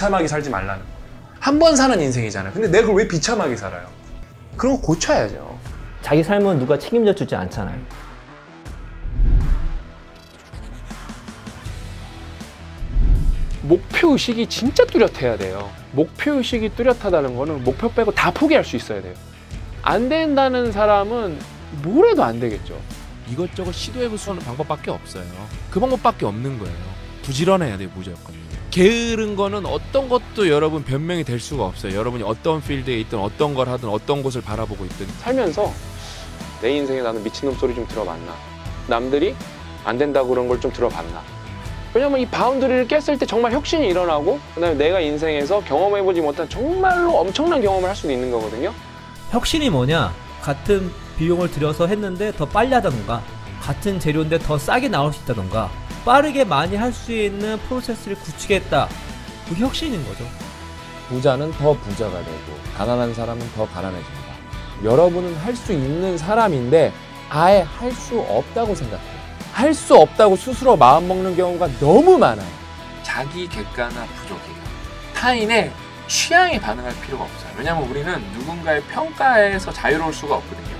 비참하게 살지 말라는. 한 번 사는 인생이잖아요. 근데 내가 그걸 왜 비참하게 살아요? 그런 거 고쳐야죠. 자기 삶은 누가 책임져 주지 않잖아요. 목표의식이 진짜 뚜렷해야 돼요. 목표의식이 뚜렷하다는 거는 목표 빼고 다 포기할 수 있어야 돼요. 안 된다는 사람은 뭘 해도 안 되겠죠. 이것저것 시도해볼 수 있는 방법밖에 없어요. 그 방법밖에 없는 거예요. 부지런해야 돼요, 무조건. 게으른 거는 어떤 것도 여러분 변명이 될 수가 없어요. 여러분이 어떤 필드에 있든 어떤 걸 하든 어떤 곳을 바라보고 있든. 살면서 내 인생에 나는 미친놈 소리 좀 들어봤나? 남들이 안 된다고 그런 걸 좀 들어봤나? 왜냐면 이 바운더리를 깼을 때 정말 혁신이 일어나고 그다음에 내가 인생에서 경험해보지 못한 정말로 엄청난 경험을 할 수도 있는 거거든요. 혁신이 뭐냐? 같은 비용을 들여서 했는데 더 빨리 하다던가, 같은 재료인데 더 싸게 나올 수 있다던가, 빠르게 많이 할 수 있는 프로세스를 구축했다. 그게 혁신인 거죠. 부자는 더 부자가 되고 가난한 사람은 더 가난해집니다. 여러분은 할 수 있는 사람인데 아예 할 수 없다고 생각해요. 할 수 없다고 스스로 마음먹는 경우가 너무 많아요. 자기 객관화 부족이에요. 타인의 취향에 반응할 필요가 없어요. 왜냐면 우리는 누군가의 평가에서 자유로울 수가 없거든요.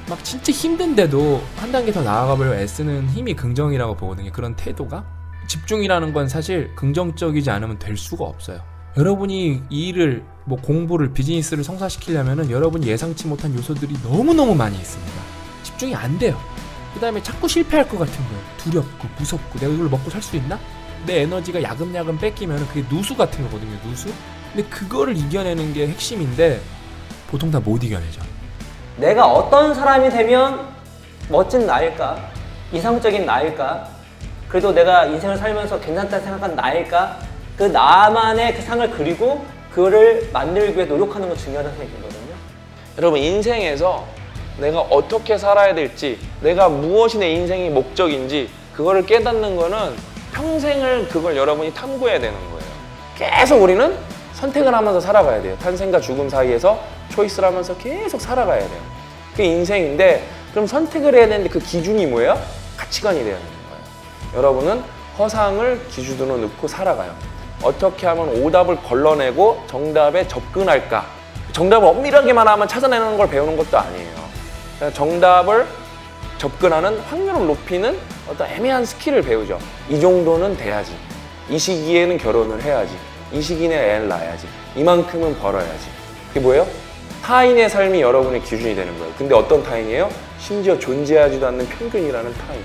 막 진짜 힘든데도 한 단계 더 나아가보려 애쓰는 힘이 긍정이라고 보거든요. 그런 태도가. 집중이라는 건 사실 긍정적이지 않으면 될 수가 없어요. 여러분이 이 일을, 뭐 공부를, 비즈니스를 성사시키려면 여러분이 예상치 못한 요소들이 너무너무 많이 있습니다. 집중이 안 돼요. 그 다음에 자꾸 실패할 것 같은 거예요. 두렵고 무섭고 내가 이걸 먹고 살 수 있나? 내 에너지가 야금야금 뺏기면 그게 누수 같은 거거든요. 누수? 근데 그거를 이겨내는 게 핵심인데 보통 다 못 이겨내죠. 내가 어떤 사람이 되면 멋진 나일까? 이상적인 나일까? 그래도 내가 인생을 살면서 괜찮다 생각한 나일까? 그 나만의 그 상을 그리고 그거를 만들기 위해 노력하는 건 중요하다는 생각이거든요. 여러분 인생에서 내가 어떻게 살아야 될지, 내가 무엇이 내 인생의 목적인지 그거를 깨닫는 거는 평생을 그걸 여러분이 탐구해야 되는 거예요. 계속 우리는 선택을 하면서 살아가야 돼요. 탄생과 죽음 사이에서 초이스를 하면서 계속 살아가야 돼요. 그게 인생인데 그럼 선택을 해야 되는데 그 기준이 뭐예요? 가치관이 되어야 되는 거예요. 여러분은 허상을 기준으로 넣고 살아가요. 어떻게 하면 오답을 걸러내고 정답에 접근할까? 정답을 엄밀하게만 하면 찾아내는 걸 배우는 것도 아니에요. 정답을 접근하는 확률을 높이는 어떤 애매한 스킬을 배우죠. 이 정도는 돼야지. 이 시기에는 결혼을 해야지. 이 시기에 애를 낳아야지. 이만큼은 벌어야지. 그게 뭐예요? 타인의 삶이 여러분의 기준이 되는 거예요. 근데 어떤 타인이에요? 심지어 존재하지도 않는 평균이라는 타인.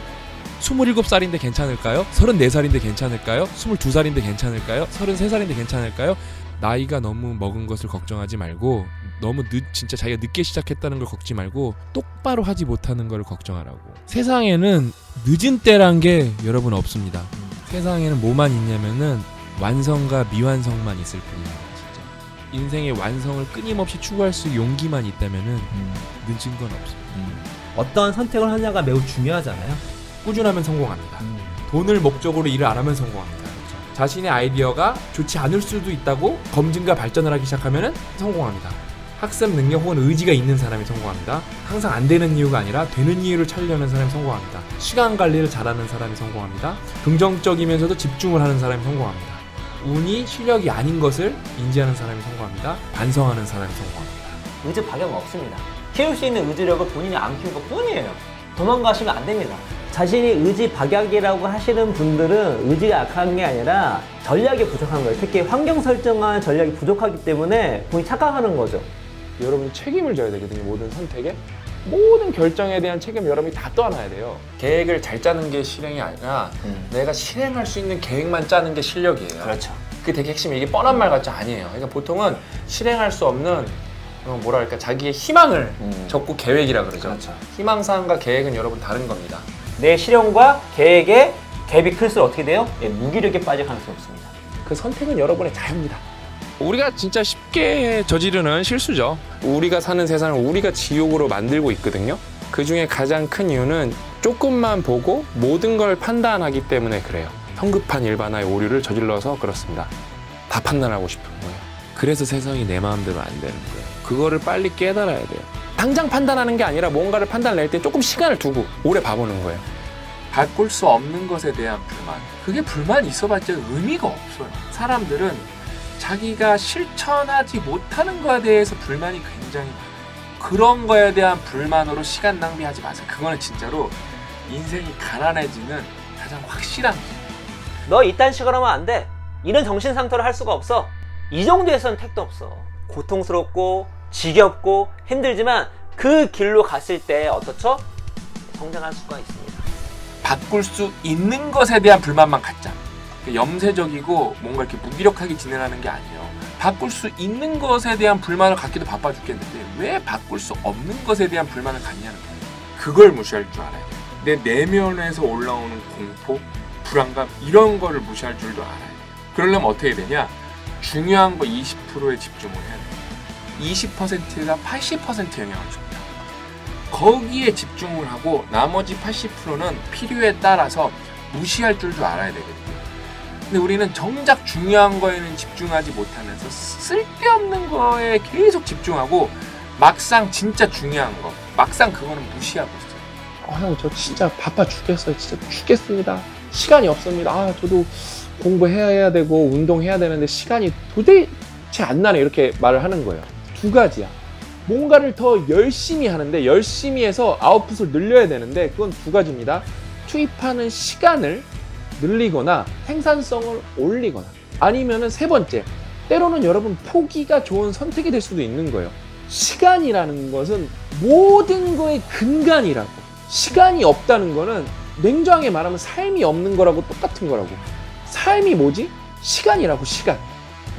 27살인데 괜찮을까요? 34살인데 괜찮을까요? 22살인데 괜찮을까요? 33살인데 괜찮을까요? 나이가 너무 먹은 것을 걱정하지 말고 너무 진짜 자기가 늦게 시작했다는 걸 걱지 말고 똑바로 하지 못하는 걸 걱정하라고. 세상에는 늦은 때란 게 여러분 없습니다. 세상에는 뭐만 있냐면은 완성과 미완성만 있을 뿐입니다. 진짜. 인생의 완성을 끊임없이 추구할 수 있는 용기만 있다면은 늦은 건 없습니다. 어떤 선택을 하냐가 매우 중요하잖아요. 꾸준하면 성공합니다. 돈을 목적으로 일을 안 하면 성공합니다. 그렇죠. 자신의 아이디어가 좋지 않을 수도 있다고 검증과 발전을 하기 시작하면 성공합니다. 학습 능력 혹은 의지가 있는 사람이 성공합니다. 항상 안 되는 이유가 아니라 되는 이유를 찾으려는 사람이 성공합니다. 시간 관리를 잘하는 사람이 성공합니다. 긍정적이면서도 집중을 하는 사람이 성공합니다. 운이 실력이 아닌 것을 인지하는 사람이 성공합니다. 반성하는 사람이 성공합니다. 의지 박약은 없습니다. 키울 수 있는 의지력을 본인이 안 키운 것 뿐이에요. 도망가시면 안 됩니다. 자신이 의지 박약이라고 하시는 분들은 의지가 약한 게 아니라 전략이 부족한 거예요. 특히 환경 설정한 전략이 부족하기 때문에 본인이 착각하는 거죠. 여러분이 책임을 져야 되거든요. 모든 선택에. 모든 결정에 대한 책임을 여러분이 다 떠안아야 돼요. 계획을 잘 짜는 게 실행이 아니라 내가 실행할 수 있는 계획만 짜는 게 실력이에요. 그렇죠. 그게 되게 핵심이 이게 뻔한 말 같지 아니에요. 그러니까 보통은 실행할 수 없는 뭐랄까 자기의 희망을 적고 계획이라 그러죠. 그렇죠. 희망사항과 계획은 여러분 다른 겁니다. 내 실현과 계획의 갭이 클수록 어떻게 돼요? 무기력에 빠질 가능성이 없습니다. 그 선택은 여러분의 자유입니다. 우리가 진짜 쉽게 저지르는 실수죠. 우리가 사는 세상을 우리가 지옥으로 만들고 있거든요. 그 중에 가장 큰 이유는 조금만 보고 모든 걸 판단하기 때문에 그래요. 성급한 일반화의 오류를 저질러서 그렇습니다. 다 판단하고 싶은 거예요. 그래서 세상이 내 마음대로 안 되는 거예요. 그거를 빨리 깨달아야 돼요. 당장 판단하는 게 아니라 뭔가를 판단낼 때 조금 시간을 두고 오래 봐보는 거예요. 바꿀 수 없는 것에 대한 불만. 그게 불만이 있어봤자 의미가 없어요. 사람들은 자기가 실천하지 못하는 거에 대해서 불만이 굉장히 많아요. 그런 거에 대한 불만으로 시간 낭비하지 마세요. 그거는 진짜로 인생이 가난해지는 가장 확실한 길이에요. 너 이딴 식으로 하면 안 돼. 이런 정신 상태로 할 수가 없어. 이 정도에서는 택도 없어. 고통스럽고 지겹고 힘들지만 그 길로 갔을 때 어떻죠? 성장할 수가 있습니다. 바꿀 수 있는 것에 대한 불만만 갖자. 염세적이고 뭔가 이렇게 무기력하게 진행하는 게 아니에요. 바꿀 수 있는 것에 대한 불만을 갖기도 바빠 죽겠는데 왜 바꿀 수 없는 것에 대한 불만을 갖냐는 거예요. 그걸 무시할 줄 알아야 돼요. 내 내면에서 올라오는 공포, 불안감 이런 거를 무시할 줄도 알아야 돼요. 그러려면 어떻게 되냐? 중요한 거 20%에 집중을 해야 돼요. 20%가 80% 영향을 줍니다. 거기에 집중을 하고 나머지 80%는 필요에 따라서 무시할 줄도 알아야 되거든요. 근데 우리는 정작 중요한 거에는 집중하지 못하면서 쓸데없는 거에 계속 집중하고 막상 진짜 중요한 거, 막상 그거는 무시하고 있어요. 형, 저 진짜 바빠 죽겠어요. 진짜 죽겠습니다. 시간이 없습니다. 저도 공부해야 되고 운동해야 되는데 시간이 도대체 안 나네. 이렇게 말을 하는 거예요. 두 가지야. 뭔가를 더 열심히 하는데 열심히 해서 아웃풋을 늘려야 되는데 그건 두 가지입니다. 투입하는 시간을 늘리거나 생산성을 올리거나 아니면은 세 번째, 때로는 여러분 포기가 좋은 선택이 될 수도 있는 거예요. 시간이라는 것은 모든 거의 근간이라고. 시간이 없다는 거는 냉정하게 말하면 삶이 없는 거라고 똑같은 거라고. 삶이 뭐지? 시간이라고. 시간.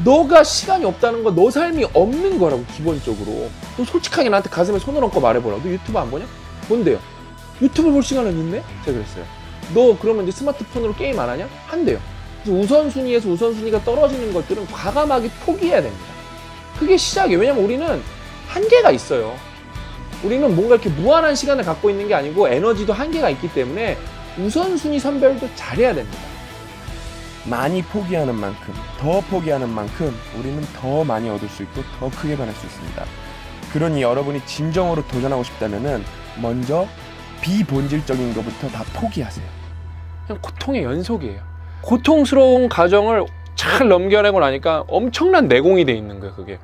너가 시간이 없다는 건 너 삶이 없는 거라고. 기본적으로 너 솔직하게 나한테 가슴에 손을 얹고 말해보라. 너 유튜브 안 보냐? 뭔데요? 유튜브 볼 시간은 있네? 제가 그랬어요. 너 그러면 이제 스마트폰으로 게임 안 하냐? 한대요. 그래서 우선순위에서 우선순위가 떨어지는 것들은 과감하게 포기해야 됩니다. 그게 시작이에요. 왜냐면 우리는 한계가 있어요. 우리는 뭔가 이렇게 무한한 시간을 갖고 있는 게 아니고 에너지도 한계가 있기 때문에 우선순위 선별도 잘해야 됩니다. 많이 포기하는 만큼, 더 포기하는 만큼 우리는 더 많이 얻을 수 있고 더 크게 변할 수 있습니다. 그러니 여러분이 진정으로 도전하고 싶다면은 먼저 비본질적인 것부터 다 포기하세요. 그냥 고통의 연속이에요. 고통스러운 과정을 잘 넘겨내고 나니까 엄청난 내공이 돼 있는 거예요, 그게.